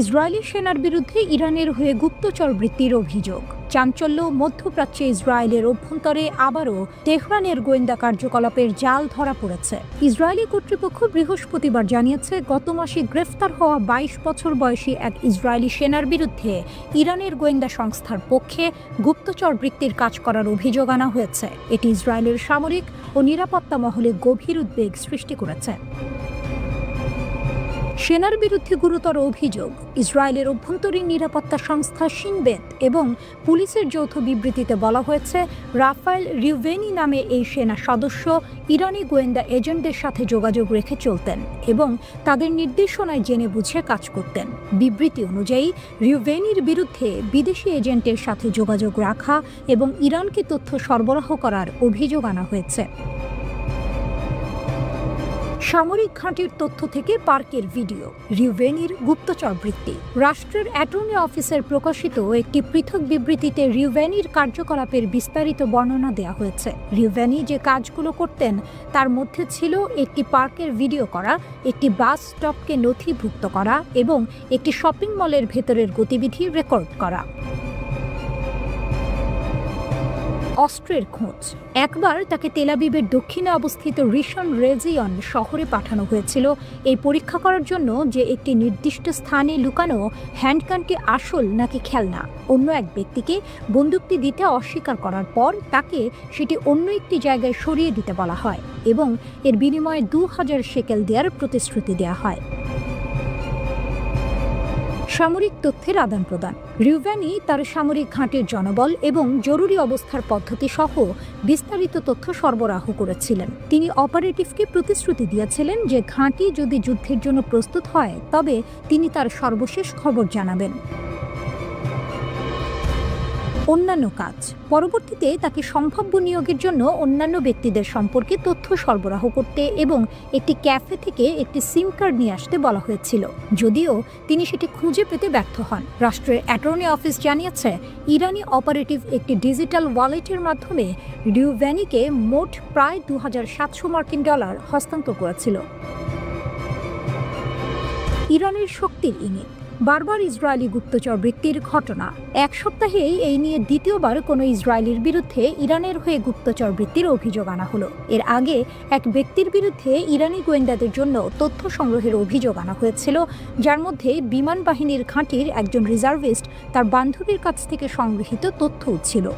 ইসরায়েলি সেনার বিরুদ্ধে ইরানের হয়ে গুপ্তচর বৃত্তির অভিযোগ। চাঞ্চল্য, মধ্যপ্রাচ্যে ইসরায়েলের অভ্যন্তরে আবারও তেহরানের গোয়েন্দা কার্যকলাপের জাল ধরা পড়েছে। ইসরায়েলি কর্তৃপক্ষ বৃহস্পতিবার জানিয়েছে গত মাসে গ্রেফতার হওয়া 22 বছর বয়সী এক ইসরায়েলি সেনার বিরুদ্ধে ইরানের গোয়েন্দা সংস্থার পক্ষে গুপ্তচর বৃত্তির কাজ করার অভিযোগ আনা হয়েছে। এটি ইসরায়েলের সামরিক ও নিরাপত্তা মহলে গভীর উদ্বেগ সৃষ্টি করেছে। সেনার বিরুদ্ধে গুরুতর অভিযোগ। ইসরায়েলের অভ্যন্তরীণ নিরাপত্তা সংস্থা শিন বেত এবং পুলিশের যৌথ বিবৃতিতে বলা হয়েছে রাফায়েল রিউভেনি নামে এই সেনা সদস্য ইরানি গোয়েন্দা এজেন্টদের সাথে যোগাযোগ রেখে চলতেন এবং তাদের নির্দেশনায় জেনে বুঝে কাজ করতেন। বিবৃতি অনুযায়ী রিউভেনির বিরুদ্ধে বিদেশি এজেন্টের সাথে যোগাযোগ রাখা এবং ইরানকে তথ্য সরবরাহ করার অভিযোগ আনা হয়েছে। সামরিক ঘাঁটির তথ্য থেকে পার্কের ভিডিও, রিউভেনির গুপ্তচর বৃত্তি। রাষ্ট্রের অ্যাটর্নি অফিসের প্রকাশিত একটি পৃথক বিবৃতিতে রিউভেনির কার্যকলাপের বিস্তারিত বর্ণনা দেওয়া হয়েছে। রিউভেনি যে কাজগুলো করতেন তার মধ্যে ছিল একটি পার্কের ভিডিও করা, একটি বাস স্টপকে নথিভুক্ত করা এবং একটি শপিং মলের ভেতরের গতিবিধি রেকর্ড করা। অস্ত্রের খোঁজ। একবার তাকে তেল আবিবের দক্ষিণে অবস্থিত রিশন রেজিয়ন শহরে পাঠানো হয়েছিল এই পরীক্ষা করার জন্য যে একটি নির্দিষ্ট স্থানে লুকানো হ্যান্ডগানটি আসল নাকি খেলনা। অন্য এক ব্যক্তিকে বন্দুকটি দিতে অস্বীকার করার পর তাকে সেটি অন্য একটি জায়গায় সরিয়ে দিতে বলা হয় এবং এর বিনিময়ে 2000 শেকেল দেওয়ার প্রতিশ্রুতি দেওয়া হয়। সামরিক তথ্যের আদান প্রদান। রিউভেনি তার সামরিক ঘাঁটির জনবল এবং জরুরি অবস্থার পদ্ধতি সহ বিস্তারিত তথ্য সরবরাহ করেছিলেন। তিনি অপারেটিভকে প্রতিশ্রুতি দিয়েছিলেন যে ঘাঁটি যদি যুদ্ধের জন্য প্রস্তুত হয় তবে তিনি তার সর্বশেষ খবর জানাবেন। অন্যান্য কাজ। পরবর্তীতে তাকে সম্ভাব্য নিয়োগের জন্য অন্যান্য ব্যক্তিদের সম্পর্কে তথ্য সরবরাহ করতে এবং একটি ক্যাফে থেকে একটি সিম কার্ড নিয়ে আসতে বলা হয়েছিল, যদিও তিনি সেটি খুঁজে পেতে ব্যর্থ হন। রাষ্ট্রের অ্যাটর্নি অফিস জানিয়েছে ইরানি অপারেটিভ একটি ডিজিটাল ওয়ালেটের মাধ্যমে রিউভেনিকে মোট প্রায় $2700 হস্তান্তর করেছিল। ইরানের শক্তির ইঙ্গিত। বারবার ইসরায়েলি গুপ্তচর বৃত্তির ঘটনা। এক সপ্তাহেই এই নিয়ে দ্বিতীয়বার কোনো ইসরায়েলির বিরুদ্ধে ইরানের হয়ে গুপ্তচর বৃত্তির অভিযোগ আনা হলো। এর আগে এক ব্যক্তির বিরুদ্ধে ইরানি গোয়েন্দাদের জন্য তথ্য সংগ্রহের অভিযোগ আনা হয়েছিল, যার মধ্যে বিমান বাহিনীর ঘাঁটির একজন রিজার্ভিস্ট তার বান্ধবীর কাছ থেকে সংগৃহীত তথ্যও ছিল।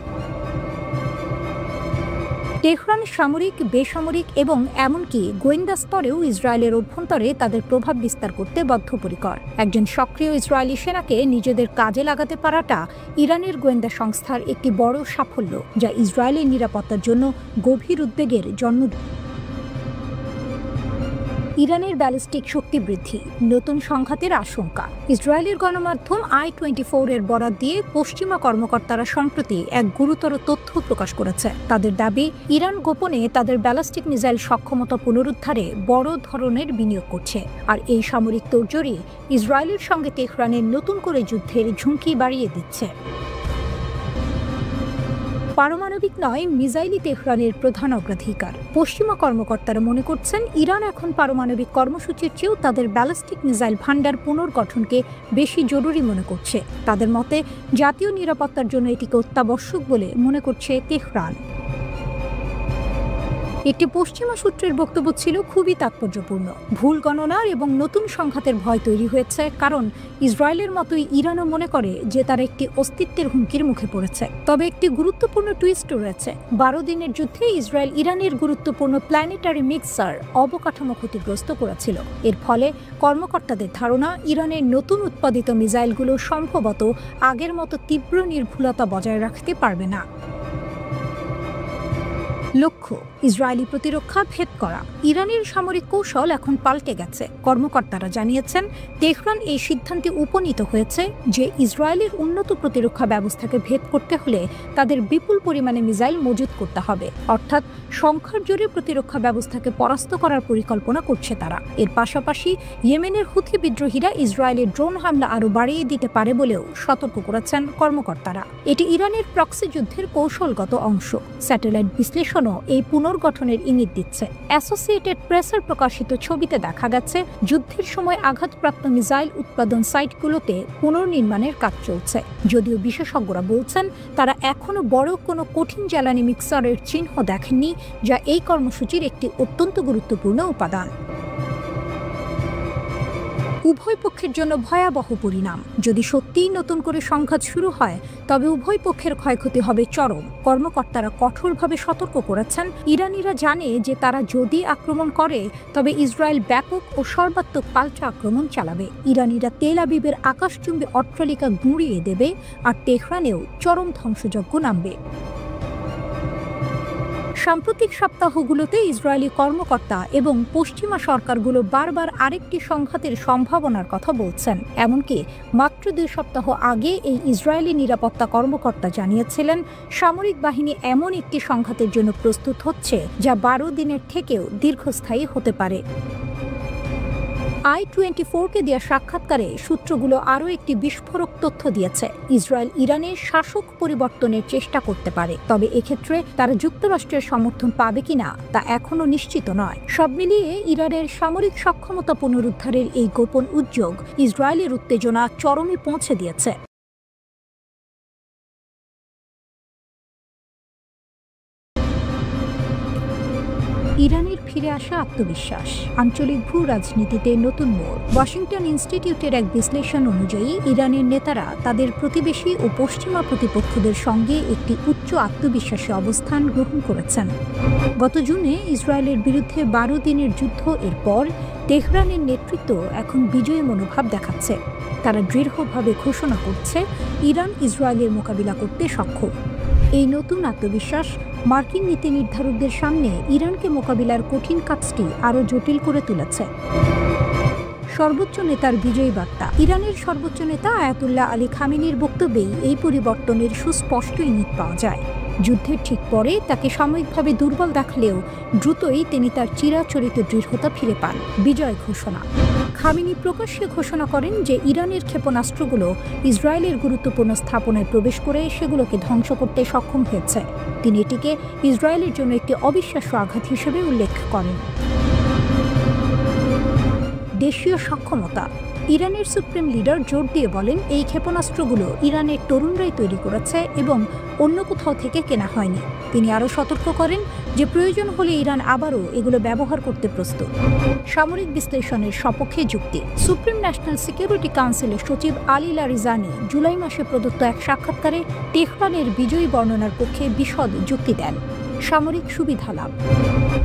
তেহরান সামরিক, বেসামরিক এবং এমনকি গোয়েন্দা স্তরেও ইসরায়েলের অভ্যন্তরে তাদের প্রভাব বিস্তার করতে বদ্ধপরিকর। একজন সক্রিয় ইসরায়েলি সেনাকে নিজেদের কাজে লাগাতে পারাটা ইরানের গোয়েন্দা সংস্থার একটি বড় সাফল্য, যা ইসরায়েলের নিরাপত্তার জন্য গভীর উদ্বেগের জন্ম দেয়। ইরানের ব্যালিস্টিক শক্তি বৃদ্ধি, নতুন সংঘাতের আশঙ্কা। ইসরায়েলের গণমাধ্যম i24 এর বরাত দিয়ে পশ্চিমা কর্মকর্তারা সম্প্রতি এক গুরুতর তথ্য প্রকাশ করেছে। তাদের দাবি, ইরান গোপনে তাদের ব্যালিস্টিক মিসাইল সক্ষমতা পুনরুদ্ধারে বড় ধরনের বিনিয়োগ করছে, আর এই সামরিক তোড়জোড়ি ইসরায়েলের সঙ্গে তেহরানের নতুন করে যুদ্ধের ঝুঁকি বাড়িয়ে দিচ্ছে। পারমাণবিক নয়, মিসাইলই তেহরানের প্রধান অগ্রাধিকার। পশ্চিমা কর্মকর্তারা মনে করছেন, ইরান এখন পারমাণবিক কর্মসূচির চেয়েও তাদের ব্যালিস্টিক মিসাইল ভান্ডার পুনর্গঠনকে বেশি জরুরি মনে করছে। তাদের মতে, জাতীয় নিরাপত্তার জন্য এটিকে অত্যাবশ্যক বলে মনে করছে তেহরান। একটি পশ্চিমা সূত্রের বক্তব্য ছিল খুবই তাৎপর্যপূর্ণ। ভুল গণনার এবং নতুন সংঘাতের ভয় তৈরি হয়েছে, কারণ ইসরায়েলের মতোই ইরানও মনে করে যে তার একটি অস্তিত্বের হুমকির মুখে পড়েছে। তবে একটি গুরুত্বপূর্ণ টুইস্ট রয়েছে। 12 দিনের যুদ্ধে ইসরায়েল ইরানের গুরুত্বপূর্ণ প্ল্যানেটারি মিক্সার অবকাঠামো ক্ষতিগ্রস্ত করেছিল। এর ফলে কর্মকর্তাদের ধারণা, ইরানের নতুন উৎপাদিত মিসাইলগুলো সম্ভবত আগের মতো তীব্র নির্ভুলতা বজায় রাখতে পারবে না। লক্ষ্য, ইসরায়েলি প্রতিরক্ষা ভেদ করা। ইরানের সামরিক কৌশল এখন পাল্টে গেছে। কর্মকর্তারা জানিয়েছেন, তেহরান এই সিদ্ধান্তে উপনীত হয়েছে যে ইসরায়েলের উন্নত প্রতিরক্ষা ব্যবস্থাকে ভেদ করতে হলে তাদের বিপুল পরিমাণে মিসাইল মজুত করতে হবে। অর্থাৎ সংখ্যার জোরে প্রতিরক্ষা ব্যবস্থাকে পরাস্ত করার পরিকল্পনা করছে তারা। এর পাশাপাশি ইয়েমেনের হুথি বিদ্রোহীরা ইসরায়েলের ড্রোন হামলা আরও বাড়িয়ে দিতে পারে বলেও সতর্ক করেছেন কর্মকর্তারা। এটি ইরানের প্রক্সি যুদ্ধের কৌশলগত অংশ। স্যাটেলাইট বিশ্লেষণ এই পুনর্গঠনের ইঙ্গিত দিচ্ছে। অ্যাসোসিয়েটেড প্রেসের প্রকাশিত ছবিতে দেখা গেছে, যুদ্ধের সময় আঘাতপ্রাপ্ত মিসাইল উৎপাদন সাইটগুলোতে পুনর্নির্মাণের কাজ চলছে। যদিও বিশেষজ্ঞরা বলছেন, তারা এখনও বড় কোনো কঠিন জ্বালানি মিক্সারের চিহ্ন দেখেননি, যা এই কর্মসূচির একটি অত্যন্ত গুরুত্বপূর্ণ উপাদান। উভয় পক্ষের জন্য ভয়াবহ পরিণাম। যদি সত্যিই নতুন করে সংঘাত শুরু হয়, তবে উভয় পক্ষের ক্ষয়ক্ষতি হবে চরম। কর্মকর্তারা কঠোরভাবে সতর্ক করেছেন, ইরানিরা জানে যে তারা যদি আক্রমণ করে, তবে ইসরায়েল ব্যাপক ও সর্বাত্মক পাল্টা আক্রমণ চালাবে। ইরানিরা তেল আবিবের আকাশচুম্বী অট্টালিকা গুঁড়িয়ে দেবে, আর তেহরানেও চরম ধ্বংসযজ্ঞ নামবে। সাম্প্রতিক সপ্তাহগুলোতে ইসরায়েলি কর্মকর্তা এবং পশ্চিমা সরকারগুলো বারবার আরেকটি সংঘাতের সম্ভাবনার কথা বলছেন। এমনকি মাত্র 2 সপ্তাহ আগে এই ইসরায়েলি নিরাপত্তা কর্মকর্তা জানিয়েছিলেন, সামরিক বাহিনী এমন একটি সংঘাতের জন্য প্রস্তুত হচ্ছে যা 12 দিনের থেকেও দীর্ঘস্থায়ী হতে পারে। i24কে দেওয়া সাক্ষাৎকারে সূত্রগুলো আরও একটি বিস্ফোরক তথ্য দিয়েছে। ইসরায়েল ইরানের শাসক পরিবর্তনের চেষ্টা করতে পারে, তবে এক্ষেত্রে তারা যুক্তরাষ্ট্রের সমর্থন পাবে কিনা তা এখনও নিশ্চিত নয়। সব মিলিয়ে ইরানের সামরিক সক্ষমতা পুনরুদ্ধারের এই গোপন উদ্যোগ ইসরায়েলের উত্তেজনা চরমে পৌঁছে দিয়েছে। ইরানের ফিরে আসা আত্মবিশ্বাস, আঞ্চলিক ভূ রাজনীতিতে নতুন মোড়। ওয়াশিংটন ইনস্টিটিউটের এক বিশ্লেষণ অনুযায়ী, ইরানের নেতারা তাদের প্রতিবেশী ও পশ্চিমা প্রতিপক্ষদের সঙ্গে একটি উচ্চ আত্মবিশ্বাসী অবস্থান গ্রহণ করেছেন। গত জুনে ইসরায়েলের বিরুদ্ধে 12 দিনের যুদ্ধ এরপর তেহরানের নেতৃত্ব এখন বিজয়ী মনোভাব দেখাচ্ছে। তারা দৃঢ়ভাবে ঘোষণা করছে, ইরান ইসরায়েলের মোকাবিলা করতে সক্ষম। এই নতুন আত্মবিশ্বাস মার্কিন নীতি নির্ধারকদের সামনে ইরানকে মোকাবিলার কঠিন কাজটি আরও জটিল করে তুলেছে। সর্বোচ্চ নেতার বিজয়ী বার্তা। ইরানের সর্বোচ্চ নেতা আয়াতুল্লাহ আলী খামেনির বক্তব্যেই এই পরিবর্তনের সুস্পষ্ট ইঙ্গিত পাওয়া যায়। যুদ্ধের ঠিক পরে তাকে সাময়িকভাবে দুর্বল দেখালেও দ্রুতই তিনি তার চিরাচরিত দৃঢ়তা ফিরে পান। বিজয় ঘোষণা। খামেনি প্রকাশ্যে ঘোষণা করেন যে ইরানের ক্ষেপণাস্ত্রগুলো ইসরায়েলের গুরুত্বপূর্ণ স্থাপনায় প্রবেশ করে সেগুলোকে ধ্বংস করতে সক্ষম হয়েছে। তিনি এটিকে ইসরায়েলের জন্য একটি অবিশ্বাস্য আঘাত হিসেবে উল্লেখ করেন। দেশীয় সক্ষমতা। ইরানের সুপ্রিম লিডার জোর দিয়ে বলেন, এই ক্ষেপণাস্ত্রগুলো ইরানের তরুণরাই তৈরি করেছে এবং অন্য কোথাও থেকে কেনা হয়নি। তিনি আরও সতর্ক করেন যে প্রয়োজন হলে ইরান আবারও এগুলো ব্যবহার করতে প্রস্তুত। সামরিক বিশ্লেষণের সপক্ষে যুক্তি। সুপ্রিম ন্যাশনাল সিকিউরিটি কাউন্সিলের সচিব আলী লারিজানি জুলাই মাসে প্রদত্ত এক সাক্ষাৎকারে তেহরানের বিজয়ী বর্ণনার পক্ষে বিশদ যুক্তি দেন। সামরিক সুবিধা লাভ।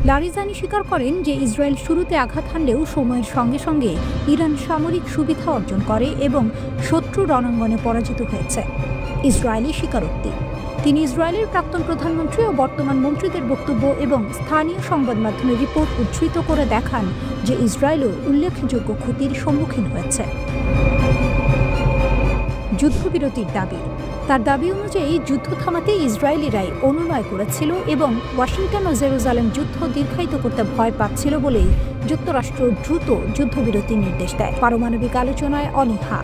লারিজানি স্বীকার করেন যে ইসরায়েল শুরুতে আঘাত হানলেও সময়ের সঙ্গে সঙ্গে ইরান সামরিক সুবিধা অর্জন করে এবং শত্রু রণাঙ্গনে পরাজিত হয়েছে। ইসরায়েলি স্বীকারোক্তি। তিনি ইসরায়েলের প্রাক্তন প্রধানমন্ত্রী ও বর্তমান মন্ত্রীদের বক্তব্য এবং স্থানীয় সংবাদ মাধ্যমের রিপোর্ট উদ্ধৃত করে দেখান যে ইসরায়েলও উল্লেখযোগ্য ক্ষতির সম্মুখীন হয়েছে। যুদ্ধবিরতির দাবি। তার দাবি অনুযায়ী যুদ্ধ থামাতে ইসরায়েলিরাই অনুনয় করেছিল এবং ওয়াশিংটন ও জেরুজালেম যুদ্ধ দীর্ঘায়িত করতে ভয় পাচ্ছিল বলেই যুক্তরাষ্ট্র দ্রুত যুদ্ধবিরতির নির্দেশ দেয়। পারমাণবিক আলোচনায় অনীহা।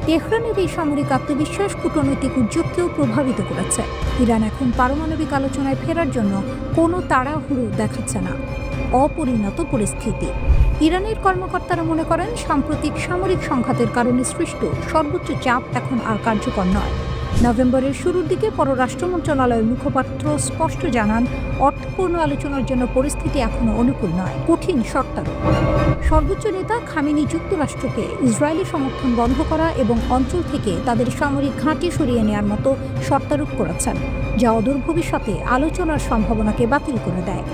তেহরানের এই সামরিক আত্মবিশ্বাস কূটনৈতিক উদ্যোগকেও প্রভাবিত করেছে। ইরান এখন পারমাণবিক আলোচনায় ফেরার জন্য কোনো তাড়াহুড়ো দেখাচ্ছে না। অপরিণত পরিস্থিতি। ইরানের কর্মকর্তারা মনে করেন সাম্প্রতিক সামরিক সংঘাতের কারণে সৃষ্ট সর্বোচ্চ চাপ এখন আর কার্যকর নয়। নভেম্বরের শুরুর দিকে পররাষ্ট্র মন্ত্রণালয়ের মুখপাত্র স্পষ্ট জানান, অর্থপূর্ণ আলোচনার জন্য পরিস্থিতি এখনো অনুকূল নয়, কঠিন শর্তারোপ। সর্বোচ্চ নেতা খামেনি যুক্তরাষ্ট্রকে ইসরায়েলি সমর্থন বন্ধ করা এবং অঞ্চল থেকে তাদের সামরিক ঘাঁটি সরিয়ে নেওয়ার মতো শর্তারোপ করেছেন, যা অদূর ভবিষ্যতে আলোচনার সম্ভাবনাকে বাতিল করে দেয়।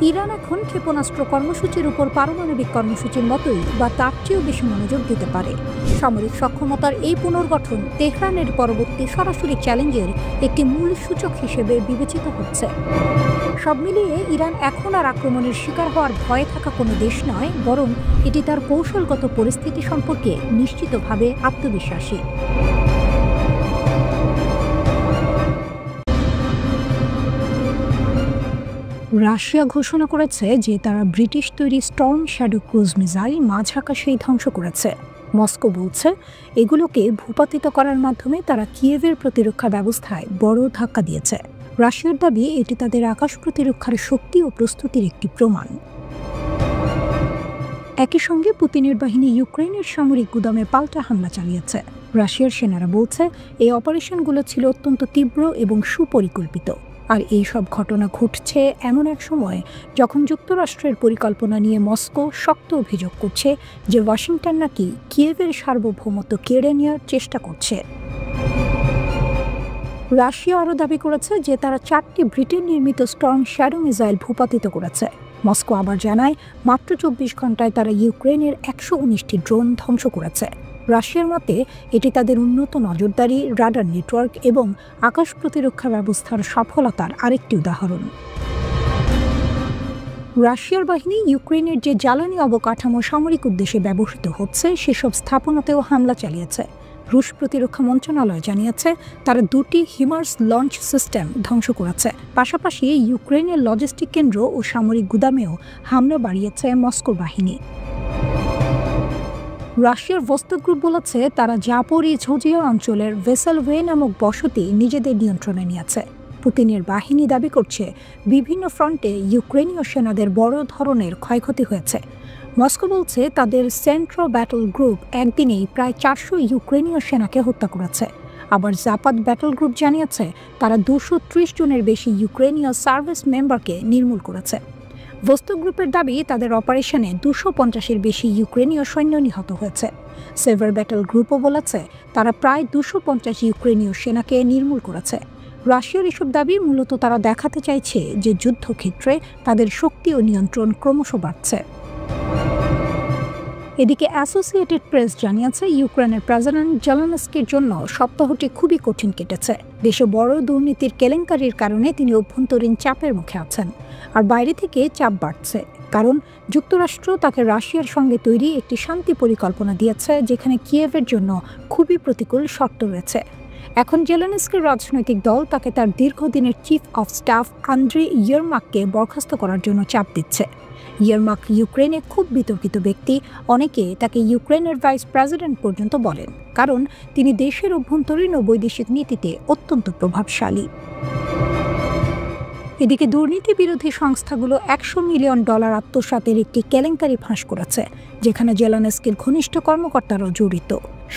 ইরান এখন ক্ষেপণাস্ত্র কর্মসূচির উপর পারমাণবিক কর্মসূচির মতোই বা তার চেয়েও বেশি মনোযোগ দিতে পারে। সামরিক সক্ষমতার এই পুনর্গঠন তেহরানের পরবর্তী সরাসরি চ্যালেঞ্জের একটি মূল সূচক হিসেবে বিবেচিত হচ্ছে। সব মিলিয়ে ইরান এখন আর আক্রমণের শিকার হওয়ার ভয়ে থাকা কোনো দেশ নয়, বরং এটি তার কৌশলগত পরিস্থিতি সম্পর্কে নিশ্চিতভাবে আত্মবিশ্বাসী। রাশিয়া ঘোষণা করেছে যে তারা ব্রিটিশ তৈরি স্টর্ম শ্যাডো ক্রুজ মিসাইল মাঝ আকাশেই ধ্বংস করেছে। মস্কো বলছে এগুলোকে ভূপাতিত করার মাধ্যমে তারা কিয়েভের প্রতিরক্ষা ব্যবস্থায় বড় ধাক্কা দিয়েছে। রাশিয়ার দাবি এটি তাদের আকাশ প্রতিরক্ষার শক্তি ও প্রস্তুতির একটি প্রমাণ। একই সঙ্গে পুতিনের বাহিনী ইউক্রেনের সামরিক গুদামে পাল্টা হামলা চালিয়েছে। রাশিয়ার সেনারা বলছে এই অপারেশনগুলো ছিল অত্যন্ত তীব্র এবং সুপরিকল্পিত। আর এই সব ঘটনা ঘটছে এমন এক সময় যখন যুক্তরাষ্ট্রের পরিকল্পনা নিয়ে মস্কো শক্ত অভিযোগ করছে যে ওয়াশিংটন নাকি কিয়েভের সার্বভৌমত্ব কেড়ে নেওয়ার চেষ্টা করছে। রাশিয়া আরও দাবি করেছে যে তারা 4টি ব্রিটেন নির্মিত স্টর্ম শ্যাডো মিসাইল ভূপাতিত করেছে। মস্কো আবার জানায় মাত্র 24 ঘন্টায় তারা ইউক্রেনের 119টি ড্রোন ধ্বংস করেছে। রাশিয়ার মতে এটি তাদের উন্নত নজরদারি, রাডার নেটওয়ার্ক এবং আকাশ প্রতিরক্ষা ব্যবস্থার সফলতার আরেকটি উদাহরণ। রাশিয়ার বাহিনী ইউক্রেনের যে জ্বালানি অবকাঠামো সামরিক উদ্দেশ্যে ব্যবহৃত হচ্ছে সেসব স্থাপনাতেও হামলা চালিয়েছে। রুশ প্রতিরক্ষা মন্ত্রণালয় জানিয়েছে তারা 2টি হিমার্স লঞ্চ সিস্টেম ধ্বংস করেছে। পাশাপাশি ইউক্রেনের লজিস্টিক কেন্দ্র ও সামরিক গুদামেও হামলা বাড়িয়েছে মস্কোর বাহিনী। রাশিয়ার ভোস্তক গ্রুপ বলেছে তারা জাপোরিঝিয়া অঞ্চলের ভেসেলওয়ে নামক বসতি নিজেদের নিয়ন্ত্রণে নিয়েছে। পুতিনের বাহিনী দাবি করছে বিভিন্ন ফ্রন্টে ইউক্রেনীয় সেনাদের বড় ধরনের ক্ষয়ক্ষতি হয়েছে। মস্কো বলছে তাদের সেন্ট্রো ব্যাটল গ্রুপ একদিনেই প্রায় 400 ইউক্রেনীয় সেনাকে হত্যা করেছে। আবার জাপাদ ব্যাটল গ্রুপ জানিয়েছে তারা 230 জনের বেশি ইউক্রেনীয় সার্ভিস মেম্বারকে নির্মূল করেছে। ভোস্তক গ্রুপের দাবি তাদের অপারেশনে 250-এর বেশি ইউক্রেনীয় সৈন্য নিহত হয়েছে। সেভার ব্যাটল গ্রুপও বলেছে তারা প্রায় 250 ইউক্রেনীয় সেনাকে নির্মূল করেছে। রাশিয়ার এসব দাবি মূলত তারা দেখাতে চাইছে যে যুদ্ধক্ষেত্রে তাদের শক্তি ও নিয়ন্ত্রণ ক্রমশ বাড়ছে। এদিকে অ্যাসোসিয়েটেড প্রেস জানিয়েছে ইউক্রেনের প্রেসিডেন্ট জেলেনস্কির জন্য সপ্তাহটি খুবই কঠিন কেটেছে। দেশে বড় দুর্নীতির কেলেঙ্কারির কারণে তিনি অভ্যন্তরীণ চাপের মুখে আছেন, আর বাইরে থেকে চাপ বাড়ছে, কারণ যুক্তরাষ্ট্র তাকে রাশিয়ার সঙ্গে তৈরি একটি শান্তি পরিকল্পনা দিয়েছে যেখানে কিয়েভের জন্য খুবই প্রতিকূল শর্ত রয়েছে। এখন জেলেনস্কির রাজনৈতিক দল তাকে তার দীর্ঘদিনের চিফ অফ স্টাফ আন্দ্রি ইয়ারমাককে বরখাস্ত করার জন্য চাপ দিচ্ছে। ইয়ারমাক ইউক্রেনে খুব বিতর্কিত ব্যক্তি, অনেকে তাকে ইউক্রেনের ভাইস প্রেসিডেন্ট পর্যন্ত বলেন, কারণ তিনি দেশের অভ্যন্তরীণ ও বৈদেশিক নীতিতে অত্যন্ত প্রভাবশালী। এদিকে দুর্নীতি বিরোধী সংস্থাগুলো $100 মিলিয়ন আত্মসাতের একটি কেলেঙ্কারি ফাঁস করেছে, যেখানে জেলেনস্কির ঘনিষ্ঠ কর্মকর্তারাও জড়িত।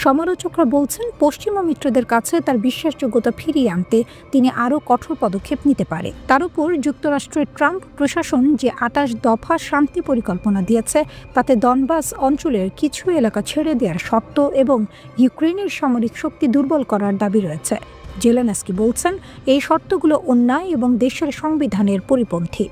সমালোচকরা বলছেন, পশ্চিমা মিত্রদের কাছে তার বিশ্বাসযোগ্যতা ফিরিয়ে আনতে তিনি আরও কঠোর পদক্ষেপ নিতে পারে। তার উপর যুক্তরাষ্ট্রের ট্রাম্প প্রশাসন যে 28 দফা শান্তি পরিকল্পনা দিয়েছে, তাতে দনবাস অঞ্চলের কিছু এলাকা ছেড়ে দেওয়ার শর্ত এবং ইউক্রেনের সামরিক শক্তি দুর্বল করার দাবি রয়েছে। জেলেনস্কি বলছেন, এই শর্তগুলো অন্যায় এবং দেশের সংবিধানের পরিপন্থী।